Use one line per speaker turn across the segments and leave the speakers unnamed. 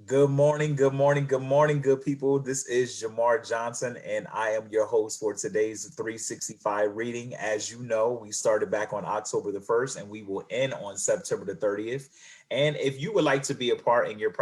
Good morning, good morning, good morning, good people. This is Jamar Johnson, and I am your host for today's 365 reading. As you know, we started back on October the 1st, and we will end on September the 30th. And if you would like to be a part, and you're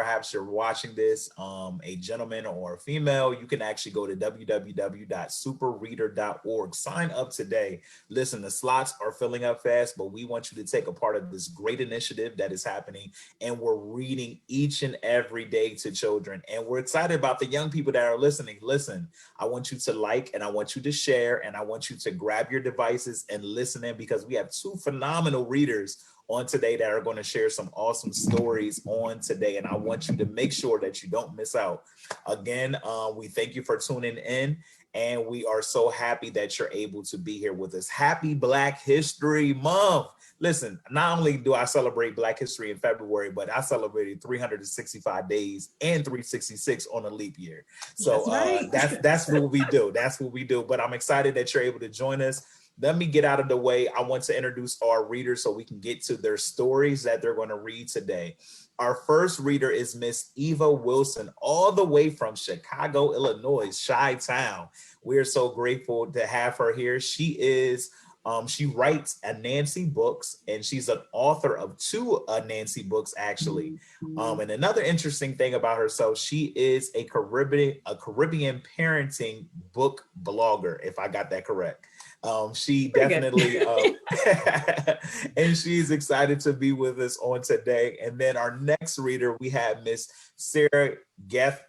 watching this, a gentleman or a female, you can actually go to www.superreader.org. Sign up today. Listen, the slots are filling up fast, but we want you to take a part of this great initiative that is happening, and we're reading each and every day to children. And we're excited about the young people that are listening. Listen, I want you to like, and I want you to share, and I want you to grab your devices and listen in, because we have two phenomenal readers on today that are going to share some awesome stories on today. And I want you to make sure that you don't miss out. Again, we thank you for tuning in, and we are so happy that you're able to be here with us. Happy Black History Month. Listen, not only do I celebrate Black History in February, but I celebrated 365 days and 366 on a leap year. So
That's right.
that's what we do. That's what we do. But I'm excited that you're able to join us. Let me get out of the way. I want to introduce our readers so we can get to their stories that they're going to read today. Our first reader is Miss Eva Wilson, all the way from Chicago, Illinois, Chi-Town. We are so grateful to have her here. She writes a Nancy books, and she's an author of two Nancy books, actually. And another interesting thing about herself, she is a Caribbean parenting book blogger, if I got that correct. She
Pretty good.
definitely, and she's excited to be with us on today. And then our next reader, we have Miss Sarah
Gathers.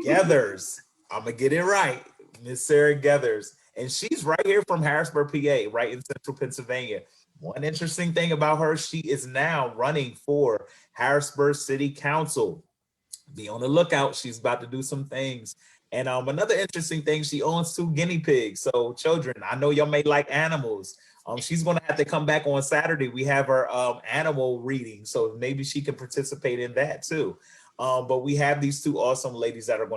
Gathers. I'm gonna get it right, Miss Sarah Gathers, and she's right here from Harrisburg, PA, right in central Pennsylvania. One interesting thing about her, she is now running for Harrisburg City Council. Be on the lookout. She's about to do some things. And another interesting thing, she owns two guinea pigs. So children, I know y'all may like animals. She's gonna have to come back on Saturday. We have her animal reading, so maybe she can participate in that too. But we have these two awesome ladies that are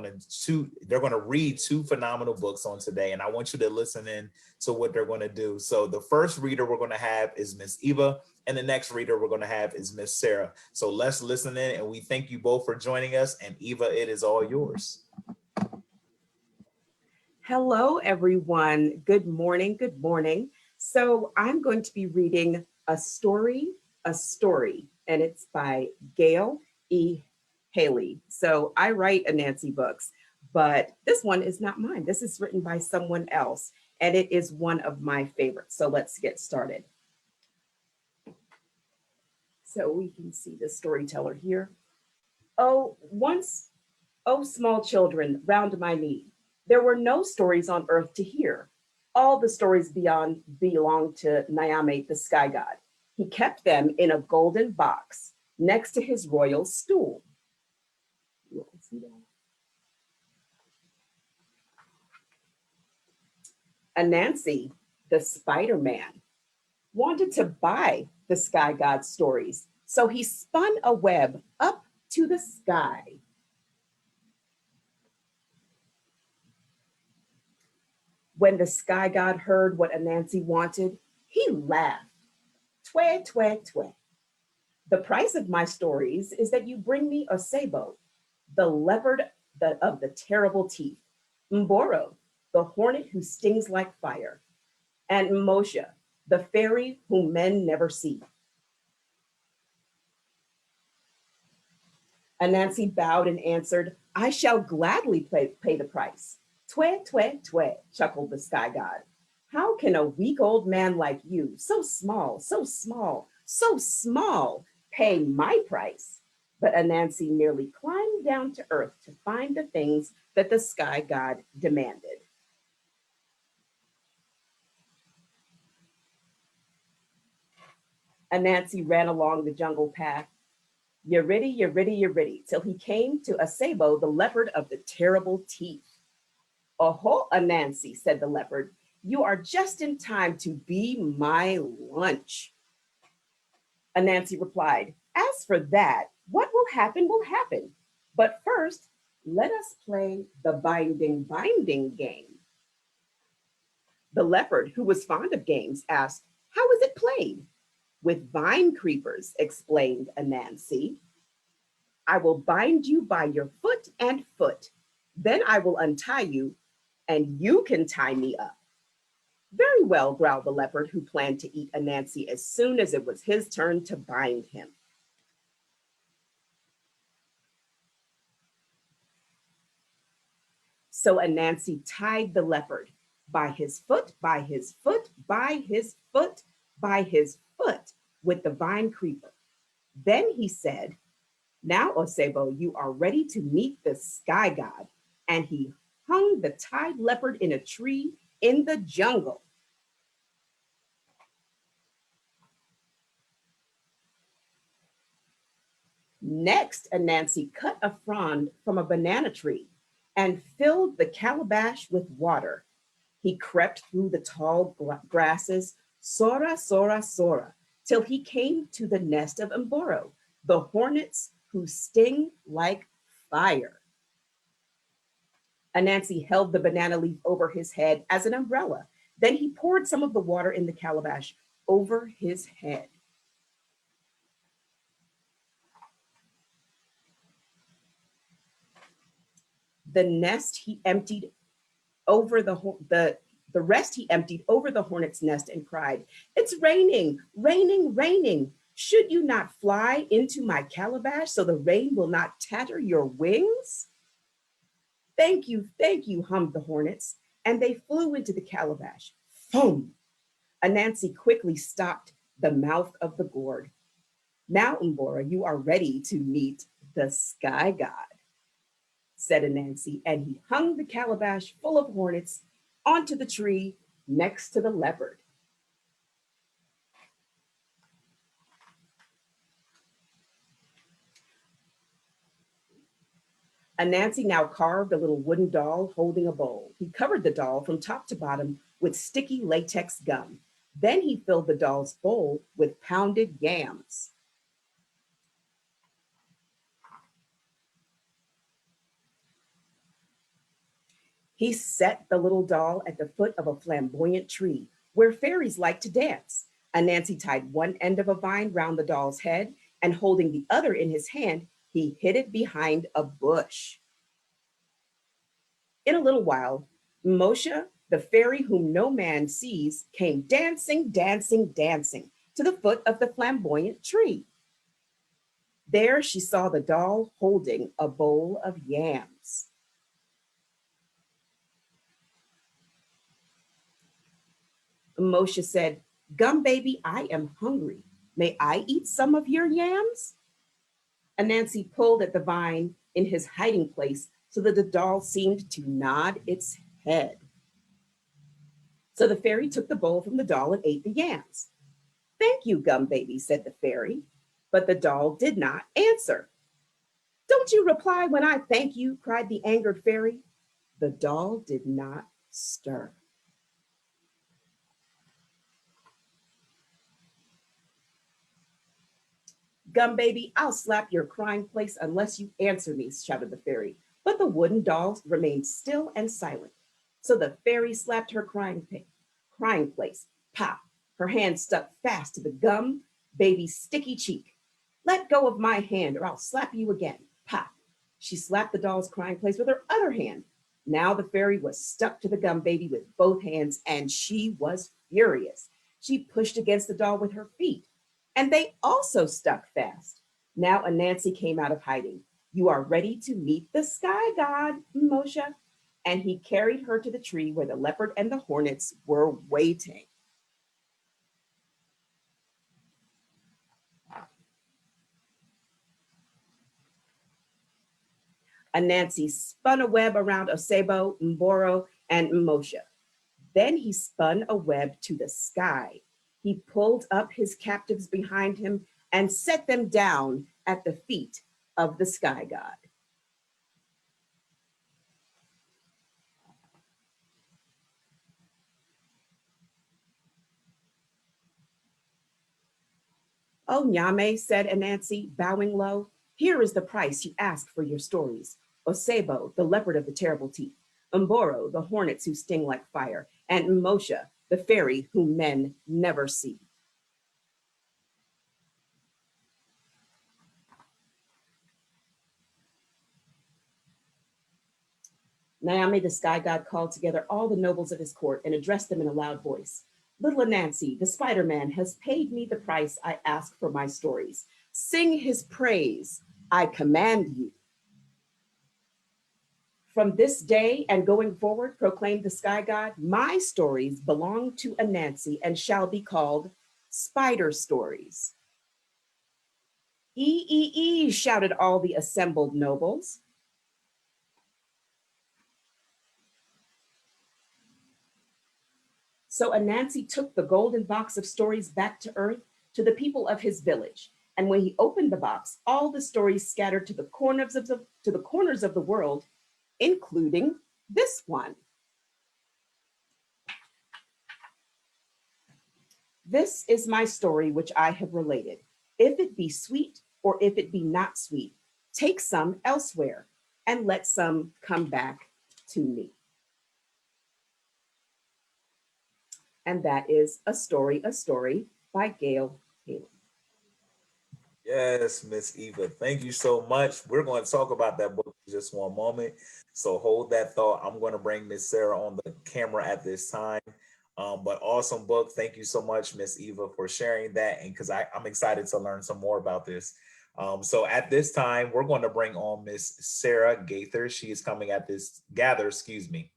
they're gonna read two phenomenal books on today, and I want you to listen in to what they're gonna do. So the first reader we're gonna have is Miss Eva, and the next reader we're gonna have is Miss Sarah. So let's listen in, and we thank you both for joining us. And Eva, it is all yours.
Hello, everyone. Good morning. Good morning. So I'm going to be reading a story, and it's by Gail E. Haley. So I write a Nancy books, but this one is not mine. This is written by someone else, and it is one of my favorites. So let's get started. So we can see the storyteller here. Oh, once, oh, small children, round my knee, there were no stories on earth to hear. All the stories beyond belonged to Nyame, the sky god. He kept them in a golden box next to his royal stool. You all see that? Anansi, the Spider Man, wanted to buy the sky god's stories, so he spun a web up to the sky. When the sky god heard what Anansi wanted, he laughed. Twe, twe, twe. The price of my stories is that you bring me Osebo, the leopard of the terrible teeth, Mboro, the hornet who stings like fire, and Moshe, the fairy whom men never see. Anansi bowed and answered, I shall gladly pay the price. Twe, twe, twe, chuckled the sky god. How can a weak old man like you, so small, so small, so small, pay my price? But Anansi merely climbed down to earth to find the things that the sky god demanded. Anansi ran along the jungle path, Yeriddy, Yeriddy, Yeriddy, till he came to Asebo, the leopard of the terrible teeth. Oho, Anansi, said the leopard, you are just in time to be my lunch. Anansi replied, as for that, what will happen will happen. But first, let us play the binding game. The leopard, who was fond of games, asked, how is it played? With vine creepers, explained Anansi. I will bind you by your foot and foot. Then I will untie you, and you can tie me up. Very well, growled the leopard, who planned to eat Anansi as soon as it was his turn to bind him. So Anansi tied the leopard by his foot, by his foot, by his foot, by his foot with the vine creeper. Then he said, now, Osebo, you are ready to meet the sky god. And he hung the tied leopard in a tree in the jungle. Next, Anansi cut a frond from a banana tree and filled the calabash with water. He crept through the tall grasses, sora, sora, sora, till he came to the nest of Mboro, the hornets who sting like fire. Anansi held the banana leaf over his head as an umbrella. Then he poured some of the water in the calabash over his head. The nest he emptied over the rest he emptied over the hornet's nest and cried, "It's raining, raining, raining. Should you not fly into my calabash so the rain will not tatter your wings?" Thank you, hummed the hornets, and they flew into the calabash. Thum! Anansi quickly stopped the mouth of the gourd. Now, Mbora, you are ready to meet the sky god, said Anansi, and he hung the calabash full of hornets onto the tree next to the leopard. Anansi now carved a little wooden doll holding a bowl. He covered the doll from top to bottom with sticky latex gum. Then he filled the doll's bowl with pounded yams. He set the little doll at the foot of a flamboyant tree where fairies like to dance. Anansi tied one end of a vine round the doll's head, and holding the other in his hand, he hid it behind a bush. In a little while, Moshe, the fairy whom no man sees, came dancing, dancing, dancing to the foot of the flamboyant tree. There she saw the doll holding a bowl of yams. Moshe said, "Gum baby, I am hungry. May I eat some of your yams?" Anansi pulled at the vine in his hiding place so that the doll seemed to nod its head. So the fairy took the bowl from the doll and ate the yams. "Thank you, Gum baby," said the fairy, but the doll did not answer. "Don't you reply when I thank you?" cried the angered fairy. The doll did not stir. "Gum baby, I'll slap your crying place unless you answer me," shouted the fairy. But the wooden doll remained still and silent. So the fairy slapped her crying place. Pop! Her hand stuck fast to the gum baby's sticky cheek. "Let go of my hand or I'll slap you again." Pop! She slapped the doll's crying place with her other hand. Now the fairy was stuck to the gum baby with both hands, and she was furious. She pushed against the doll with her feet, and they also stuck fast. Now Anansi came out of hiding. "You are ready to meet the sky god, Moshe." And he carried her to the tree where the leopard and the hornets were waiting. Anansi spun a web around Osebo, Mboro, and Moshe. Then he spun a web to the sky. He pulled up his captives behind him and set them down at the feet of the sky god. "Oh, Nyame," said Anansi, bowing low, "here is the price you ask for your stories. Osebo, the leopard of the terrible teeth, Mboro, the hornets who sting like fire, and Moshe, the fairy whom men never see." Nyame, the sky god, called together all the nobles of his court and addressed them in a loud voice. Little Anansi, the Spider-Man, has paid me the price I ask for my stories. Sing his praise, I command you. From this day and going forward, proclaimed the sky god, my stories belong to Anansi and shall be called Spider Stories. E, shouted all the assembled nobles. So Anansi took the golden box of stories back to Earth, to the people of his village. And when he opened the box, all the stories scattered to the corners of the world, including this one. This is my story which I have related. If it be sweet or if it be not sweet, take some elsewhere and let some come back to me. And that is A Story by Gail.
Yes, Miss Eva, thank you so much. We're going to talk about that book in just one moment. So hold that thought. I'm going to bring Miss Sarah on the camera at this time. But awesome book. Thank you so much, Miss Eva, for sharing that. And because I'm excited to learn some more about this. So at this time, we're going to bring on Miss Sarah Gaither. She is coming at this, excuse me.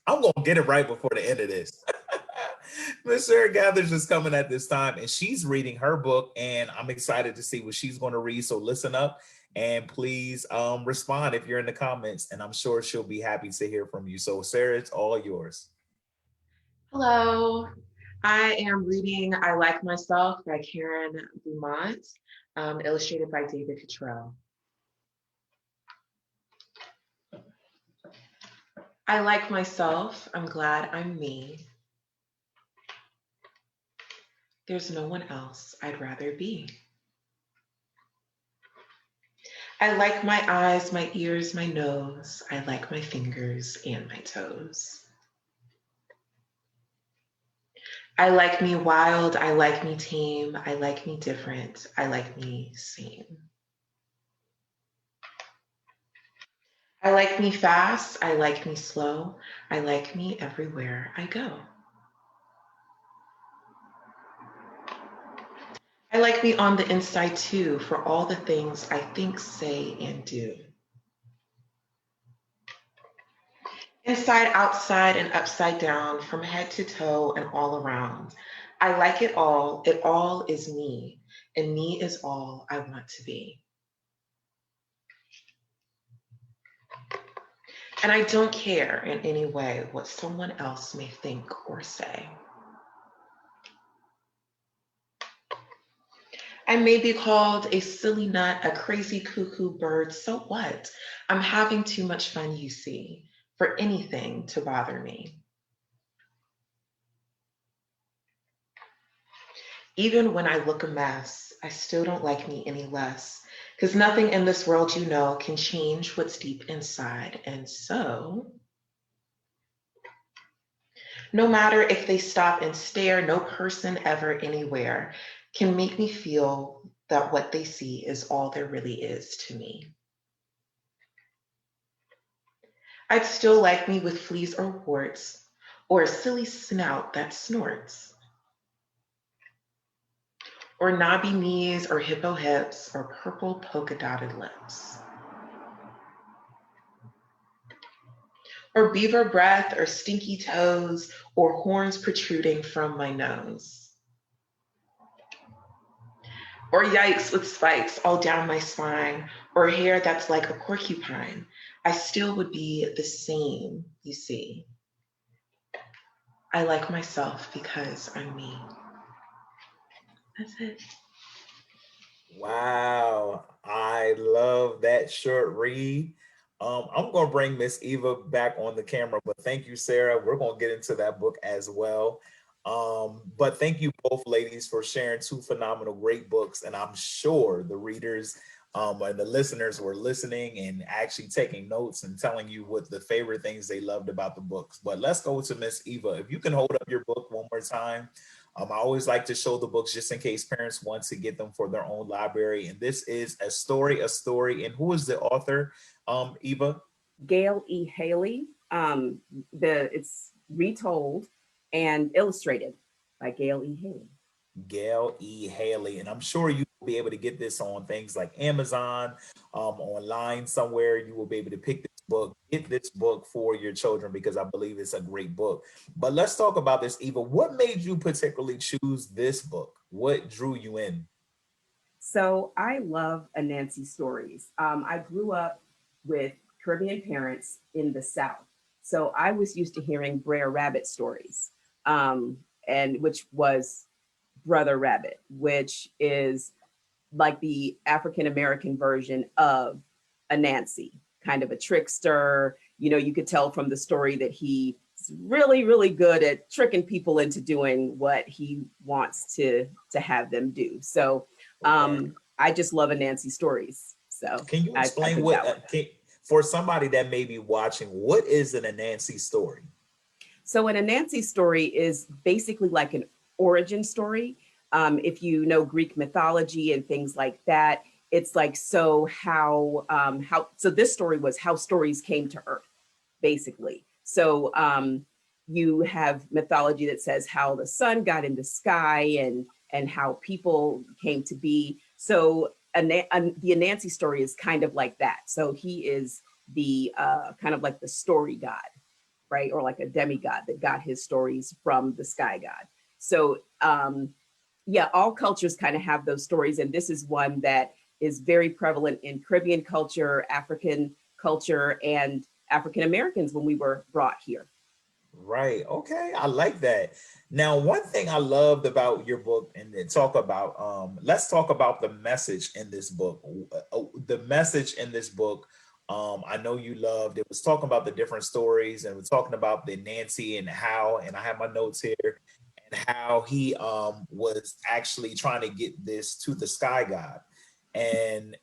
I'm going to get it right before the end of this. Miss Sarah Gathers is coming at this time, and she's reading her book, and I'm excited to see what she's going to read. So listen up, and please respond if you're in the comments, and I'm sure she'll be happy to hear from you. So Sarah, it's all yours.
Hello, I am reading I Like Myself by Beaumont, illustrated by David Catrow. I like myself, I'm glad I'm me. There's no one else I'd rather be. I like my eyes, my ears, my nose. I like my fingers and my toes. I like me wild, I like me tame, I like me different, I like me sane. I like me fast, I like me slow, I like me everywhere I go. I like me on the inside too, for all the things I think, say, and do. Inside, outside, and upside down, from head to toe and all around. I like it all is me, and me is all I want to be. And I don't care in any way what someone else may think or say. I may be called a silly nut, a crazy cuckoo bird, so what? I'm having too much fun, you see, for anything to bother me. Even when I look a mess, I still don't like me any less, because nothing in this world, you know, can change what's deep inside. And so, no matter if they stop and stare, no person ever anywhere can make me feel that what they see is all there really is to me. I'd still like me with fleas or warts, or a silly snout that snorts, or knobby knees or hippo hips, or purple polka dotted lips, or beaver breath or stinky toes, or horns protruding from my nose, or yikes with spikes all down my spine, or hair that's like a porcupine. I still would be the same, you see. I like myself because I'm me. That's it.
Wow, I love that short read. I'm going to bring Miss Eva back on the camera, but thank you, Sarah. We're going to get into that book as well. But thank you both ladies for sharing two phenomenal, great books. And I'm sure the readers and the listeners were listening and actually taking notes and telling you what the favorite things they loved about the books. But let's go to Miss Eva. If you can hold up your book one more time. I always like to show the books just in case parents want to get them for their own library. And this is A Story. And who is the author, Eva?
Gail E. Haley. It's retold and illustrated by Gail E. Haley.
Gail E. Haley. And I'm sure you will be able to get this on things like Amazon, online somewhere. You will be able to pick this book, get this book for your children because I believe it's a great book. But let's talk about this, Eva. What made you particularly choose this book? What drew you in?
So I love Anansi stories. I grew up with Caribbean parents in the South. So I was used to hearing Brer Rabbit stories, and which was Brother Rabbit, which is like the African American version of Anansi, kind of a trickster. You know, you could tell from the story that he's really, really good at tricking people into doing what he wants to have them do. So
Okay.
I just love Anansi stories. So
Can you
I
explain
picked
what,
that one.
for somebody that may be watching, what is an Anansi story?
So an Anansi story is basically like an origin story. If you know Greek mythology and things like that, it's like so this story was how stories came to Earth, basically. So you have mythology that says how the sun got in the sky and how people came to be. So the Anansi story is kind of like that. So he is the kind of like the story god, right? Or like a demigod that got his stories from the sky god. So yeah, all cultures kind of have those stories. And this is one that is very prevalent in Caribbean culture, African culture, and African Americans when we were brought here.
Right. Okay. I like that. Now, one thing I loved about your book, and then talk about, let's talk about the message in this book. The message in this book, I know you loved. It was talking about the different stories, and we're talking about the Nancy and how, and I have my notes here, and how he was actually trying to get this to the sky god. And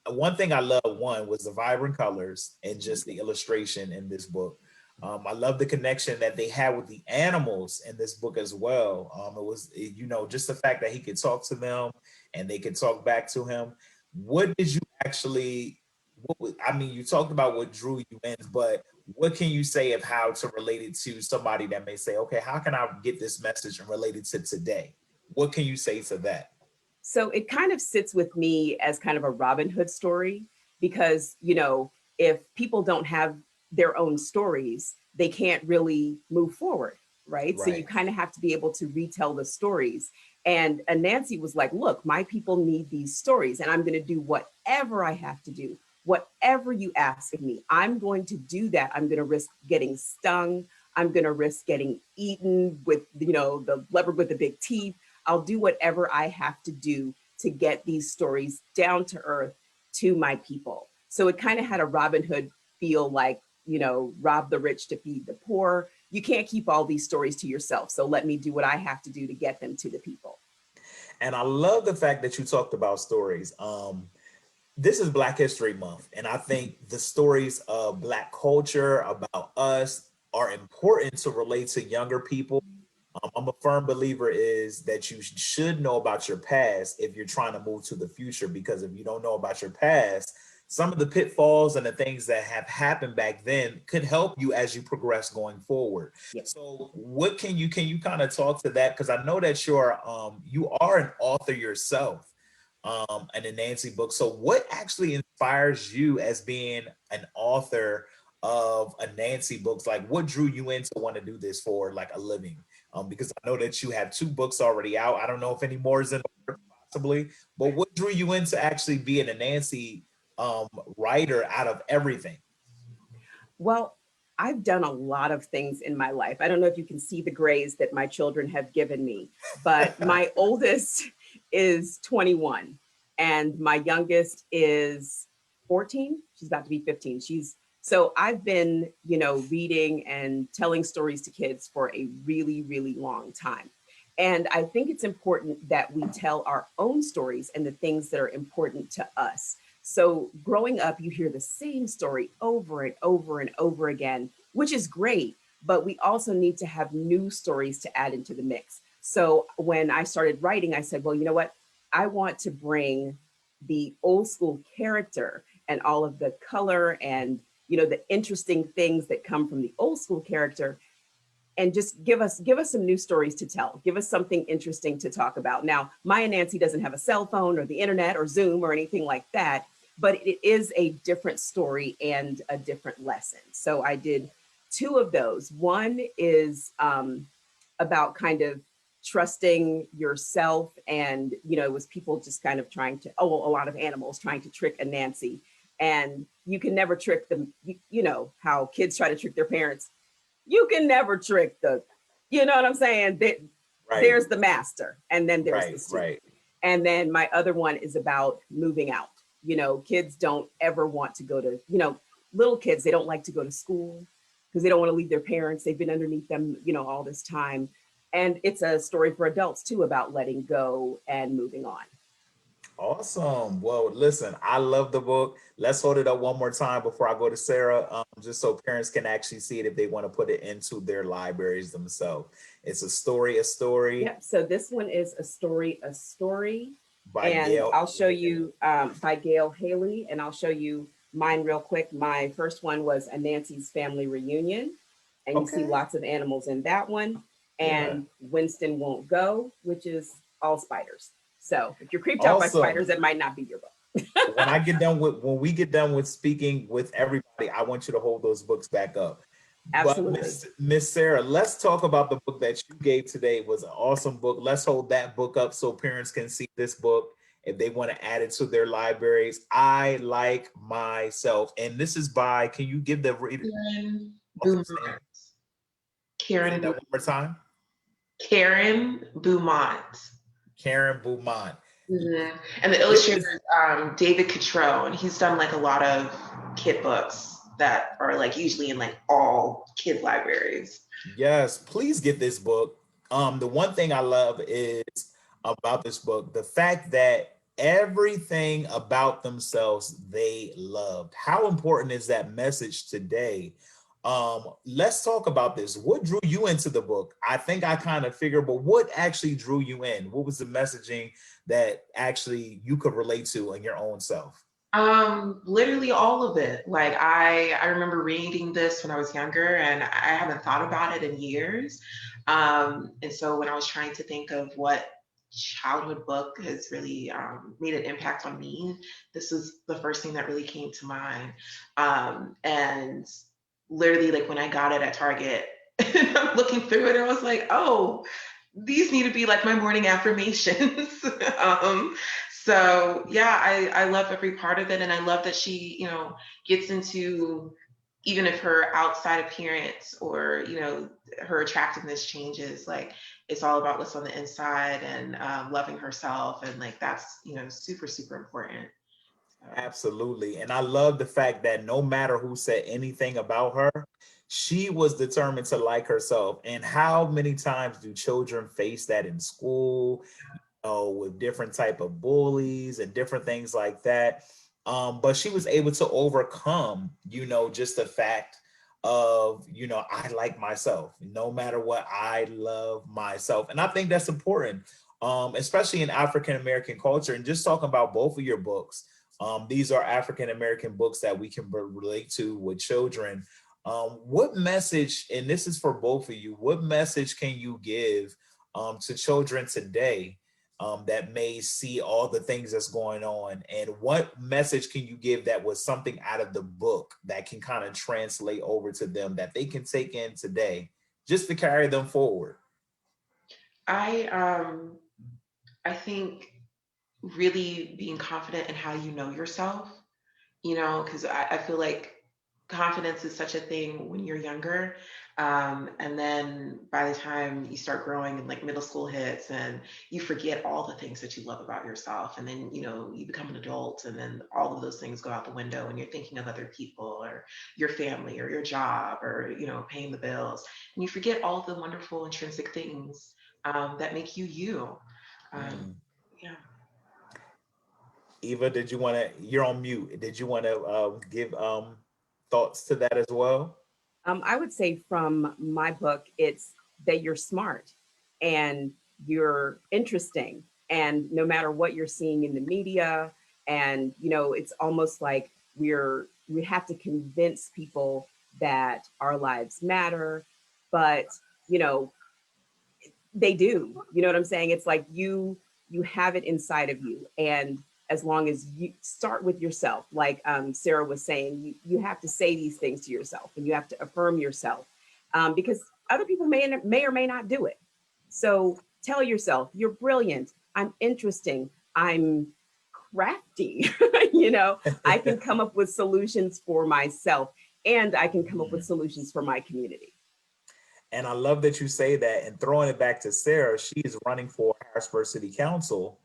one thing I love one was the vibrant colors and just the illustration in this book. I love the connection that they had with the animals in this book as well. You know, just the fact that he could talk to them and they could talk back to him. What did you actually? I mean, you talked about what drew you in, but what can you say of how to relate it to somebody that may say, okay, how can I get this message and relate it to today? What can you say to that?
So it kind of sits with me as kind of a Robin Hood story because, you know, if people don't have their own stories, they can't really move forward, right? So you
Right.
kind of have to be able to retell the stories. And Nancy was like, look, my people need these stories, and I'm going to do whatever I have to do. Whatever you ask of me, I'm going to do that. I'm going to risk getting stung. I'm going to risk getting eaten with, you know, the leopard with the big teeth. I'll do whatever I have to do to get these stories down to earth to my people. So it kind of had a Robin Hood feel, like, you know, rob the rich to feed the poor. You can't keep all these stories to yourself. So let me do what I have to do to get them to the people.
And I love the fact that you talked about stories. This is Black History Month, and I think the stories of Black culture about us are important to relate to younger people. I'm a firm believer is that you should know about your past if you're trying to move to the future, because if you don't know about your past, some of the pitfalls and the things that have happened back then could help you as you progress going forward.
Yeah.
So what can you kind of talk to that? Because I know that you are an author yourself, and a Nancy book. So what actually inspires you as being an author of a Nancy books? Like what drew you in to want to do this for like a living? Because I know that you have two books already out. I don't know if any more is in the works possibly, but what drew you into actually being a Nancy um, writer out of everything?
Well, I've done a lot of things in my life. I don't know if you can see the grays that my children have given me, but my oldest is 21 and my youngest is 14. She's about to be 15. So I've been, you know, reading and telling stories to kids for a really, really long time. And I think it's important that we tell our own stories and the things that are important to us. So growing up, you hear the same story over and over and over again, which is great, but we also need to have new stories to add into the mix. So when I started writing, I said, well, you know what? I want to bring the old school character and all of the color and, the interesting things that come from the old school character, and just give us some new stories to tell. Give us something interesting to talk about. Now, Maya Nancy doesn't have a cell phone or the internet or Zoom or anything like that, but it is a different story and a different lesson. So I did two of those. One is about kind of trusting yourself, and it was people just kind of trying to, a lot of animals trying to trick a Nancy, and you can never trick them. How kids try to trick their parents, you can never trick you know what I'm saying?
Right.
There's the master, and then there's the student.
Right.
And then my other one is about moving out. Kids don't ever want to go to, little kids, they don't like to go to school because they don't want to leave their parents. They've been underneath them, all this time. And it's a story for adults too, about letting go and moving on.
Awesome. Well, listen, I love the book. Let's hold it up one more time before I go to Sarah, just so parents can actually see it if they want to put it into their libraries themselves. It's a story.
Yep. So this one is a story
By
and
Gail.
I'll show you by Gail Haley, and I'll show you mine real quick. My first one was A Nancy's Family Reunion, and you see lots of animals in that one. And Winston Won't Go, which is all spiders. So if you're creeped out by spiders, that might not be your book.
when we get done with speaking with everybody, I want you to hold those books back up.
Absolutely.
But Miss Sarah, let's talk about the book that you gave today. It was an awesome book. Let's hold that book up so parents can see this book if they want to add it to their libraries. I Like Myself. And this is by, can you give the reader?
Karen
Beaumont. One more time.
Karen Beaumont.
Karen Beaumont.
Mm-hmm. And the illustrator is David Catrow, and he's done like a lot of kid books that are like usually in like all kid libraries.
Yes, please get this book. The one thing I love is about this book, the fact that everything about themselves they loved. How important is that message today? Let's talk about this. What drew you into the book? I think I kind of figured, but what actually drew you in? What was the messaging that actually you could relate to in your own self?
Literally all of it. Like I remember reading this when I was younger, and I haven't thought about it in years. And so when I was trying to think of what childhood book has really made an impact on me, this was the first thing that really came to mind. And literally, like when I got it at Target, and I'm looking through it, and I was like, oh, these need to be like my morning affirmations. So yeah, I love every part of it, and I love that she, gets into, even if her outside appearance or her attractiveness changes, like it's all about what's on the inside, and loving herself, and like that's super super important.
Absolutely. And I love the fact that no matter who said anything about her, she was determined to like herself. And how many times do children face that in school, with different type of bullies and different things like that? But she was able to overcome, just the fact of, I like myself. No matter what, I love myself. And I think that's important, especially in African American culture. And just talking about both of your books, these are African American books that we can relate to with children. What message, and this is for both of you, what message can you give to children today that may see all the things that's going on? And what message can you give that was something out of the book that can kind of translate over to them that they can take in today just to carry them forward?
I think really being confident in how you know yourself, because I feel like confidence is such a thing when you're younger. And then by the time you start growing and like middle school hits, and you forget all the things that you love about yourself. And then, you become an adult, and then all of those things go out the window, and you're thinking of other people or your family or your job or, paying the bills. And you forget all the wonderful intrinsic things that make you you. Yeah.
Eva, you're on mute. Did you want to give thoughts to that as well?
I would say from my book, it's that you're smart and you're interesting. And no matter what you're seeing in the media, and, it's almost like we have to convince people that our lives matter, but you know, they do. You know what I'm saying? It's like you have it inside of you, and as long as you start with yourself, like Sarah was saying, you have to say these things to yourself, and you have to affirm yourself, because other people may or may not do it. So tell yourself, you're brilliant. I'm interesting. I'm crafty. You know, I can come up with solutions for myself, and I can come up with solutions for my community.
And I love that you say that. And throwing it back to Sarah, she is running for Harrisburg City Council.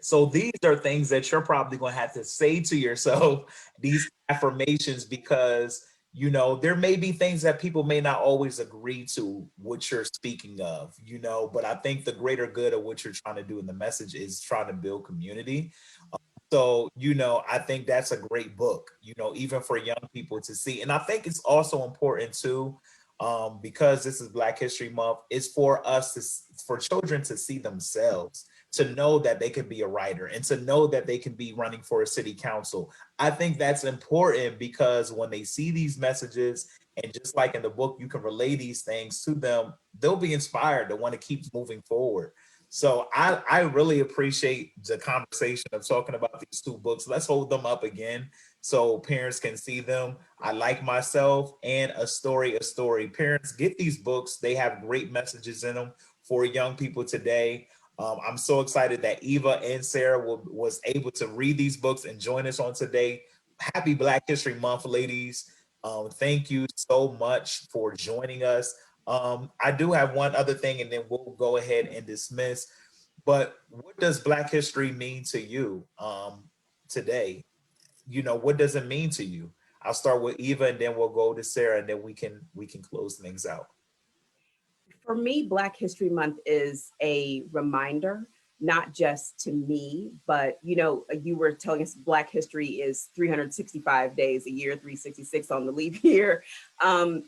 So these are things that you're probably going to have to say to yourself, these affirmations, because you know there may be things that people may not always agree to what you're speaking of, you know, but I think the greater good of what you're trying to do in the message is trying to build community. So, you know, I think that's a great book, you know, even for young people to see. And I think it's also important too, because this is Black History Month, is for us to, for children to see themselves, to know that they can be a writer and to know that they can be running for a city council. I think that's important because when they see these messages, and just like in the book, you can relay these things to them, they'll be inspired to want to keep moving forward. So I really appreciate the conversation of talking about these two books. Let's hold them up again so parents can see them. I Like Myself and A Story, A Story. Parents, get these books. They have great messages in them for young people today. I'm so excited that Eva and Sarah was able to read these books and join us on today. Happy Black History Month, ladies. Thank you so much for joining us. I do have one other thing, and then we'll go ahead and dismiss. But what does Black history mean to you today? You know, what does it mean to you? I'll start with Eva, and then we'll go to Sarah, and then we can close things out.
For me, Black History Month is a reminder, not just to me, but you know, you were telling us Black history is 365 days a year, 366 on the leap year.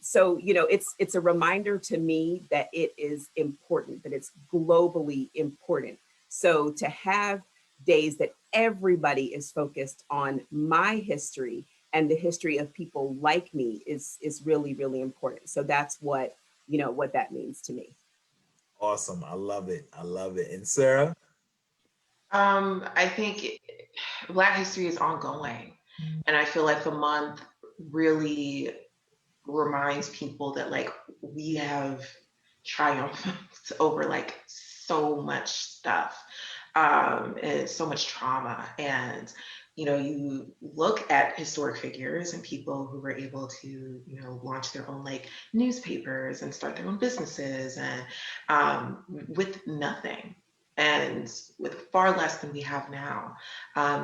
So you know, it's a reminder to me that it is important, that it's globally important. So to have days that everybody is focused on my history and the history of people like me is really, really important. So that's what, you know, what that means to me.
Awesome. I love it. I love it. And Sarah?
I think Black history is ongoing. And I feel like the month really reminds people that like we have triumphed over like so much stuff, and so much trauma. And you know, you look at historic figures and people who were able to, you know, launch their own like newspapers and start their own businesses, and with nothing and with far less than we have now.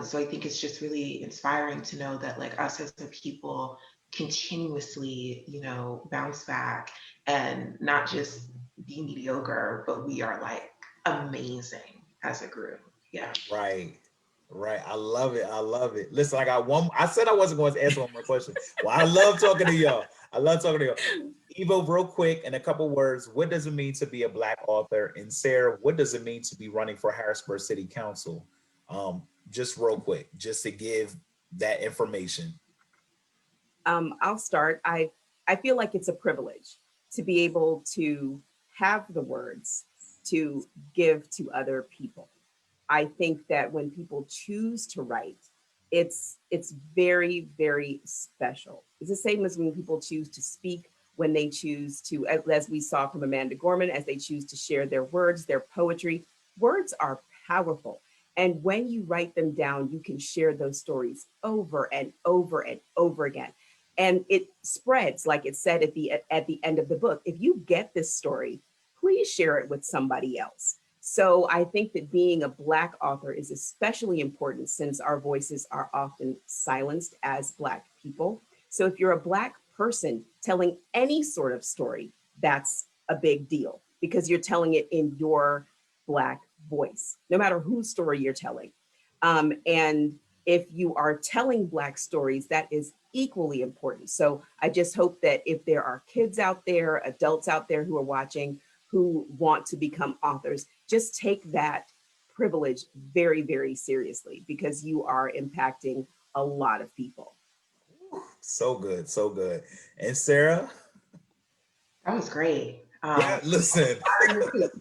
So I think it's just really inspiring to know that like us as a people continuously, you know, bounce back and not just be mediocre, but we are like amazing as a group. Yeah.
Right. Right. I love it. I love it. Listen, I got one. I said I wasn't going to answer one more question. Well, I love talking to y'all. I love talking to y'all. Evo, real quick, in a couple words, what does it mean to be a Black author? And Sarah, what does it mean to be running for Harrisburg City Council? Just real quick, just to give that information.
I'll start. I feel like it's a privilege to be able to have the words to give to other people. I think that when people choose to write, it's very, very special. It's the same as when people choose to speak, when they choose to, as we saw from Amanda Gorman, as they choose to share their words, their poetry. Words are powerful. And when you write them down, you can share those stories over and over and over again. And it spreads, like it said at the end of the book. If you get this story, please share it with somebody else. So I think that being a Black author is especially important since our voices are often silenced as Black people. So if you're a Black person telling any sort of story, that's a big deal because you're telling it in your Black voice, no matter whose story you're telling. And if you are telling Black stories, that is equally important. So I just hope that if there are kids out there, adults out there who are watching, who want to become authors, just take that privilege very, very seriously because you are impacting a lot of people.
So good, so good. And Sarah?
That was great.
Yeah, listen,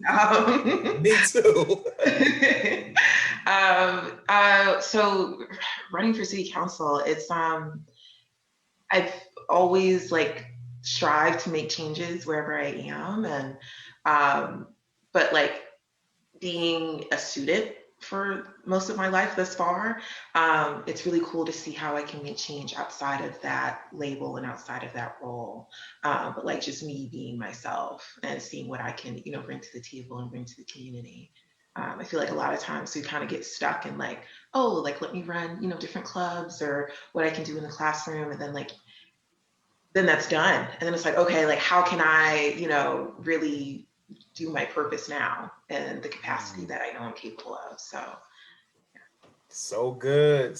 Um,
me too.
so running for city council, I've always like strived to make changes wherever I am, and um, but like being a student for most of my life thus far, it's really cool to see how I can make change outside of that label and outside of that role. But like just me being myself and seeing what I can, bring to the table and bring to the community. I feel like a lot of times we kind of get stuck in like, oh, like let me run, different clubs or what I can do in the classroom, and then like then that's done. And then it's like, okay, like how can I, really do my purpose now and the capacity that I know I'm capable of. So
So good,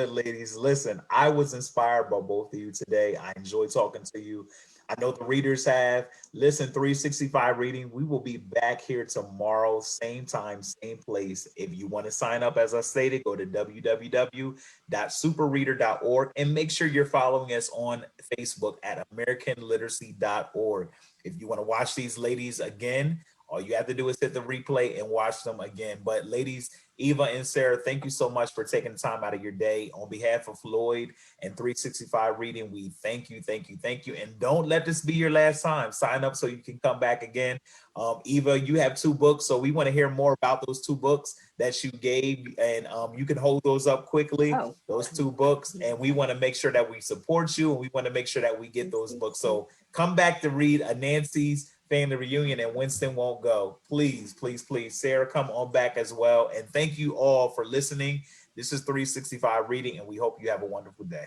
ladies. Listen, I was inspired by both of you today. I enjoyed talking to you. I know the readers have. Listen, 365 Reading, we will be back here tomorrow, same time, same place. If you want to sign up, as I stated, go to www.superreader.org and make sure you're following us on Facebook at americanliteracy.org. If you want to watch these ladies again, all you have to do is hit the replay and watch them again. But ladies, Eva and Sarah, thank you so much for taking the time out of your day. On behalf of Floyd and 365 Reading, we thank you, thank you, thank you. And don't let this be your last time. Sign up so you can come back again. Eva, you have 2 books, so we want to hear more about those 2 books that you gave, and you can hold those up quickly,
Oh.
those 2 books, and we want to make sure that we support you, and we want to make sure that we get those books. So come back to read a Nancy's Family Reunion and Winston Won't Go. Please, please, please. Sarah, come on back as well. And thank you all for listening. This is 365 Reading, and we hope you have a wonderful day.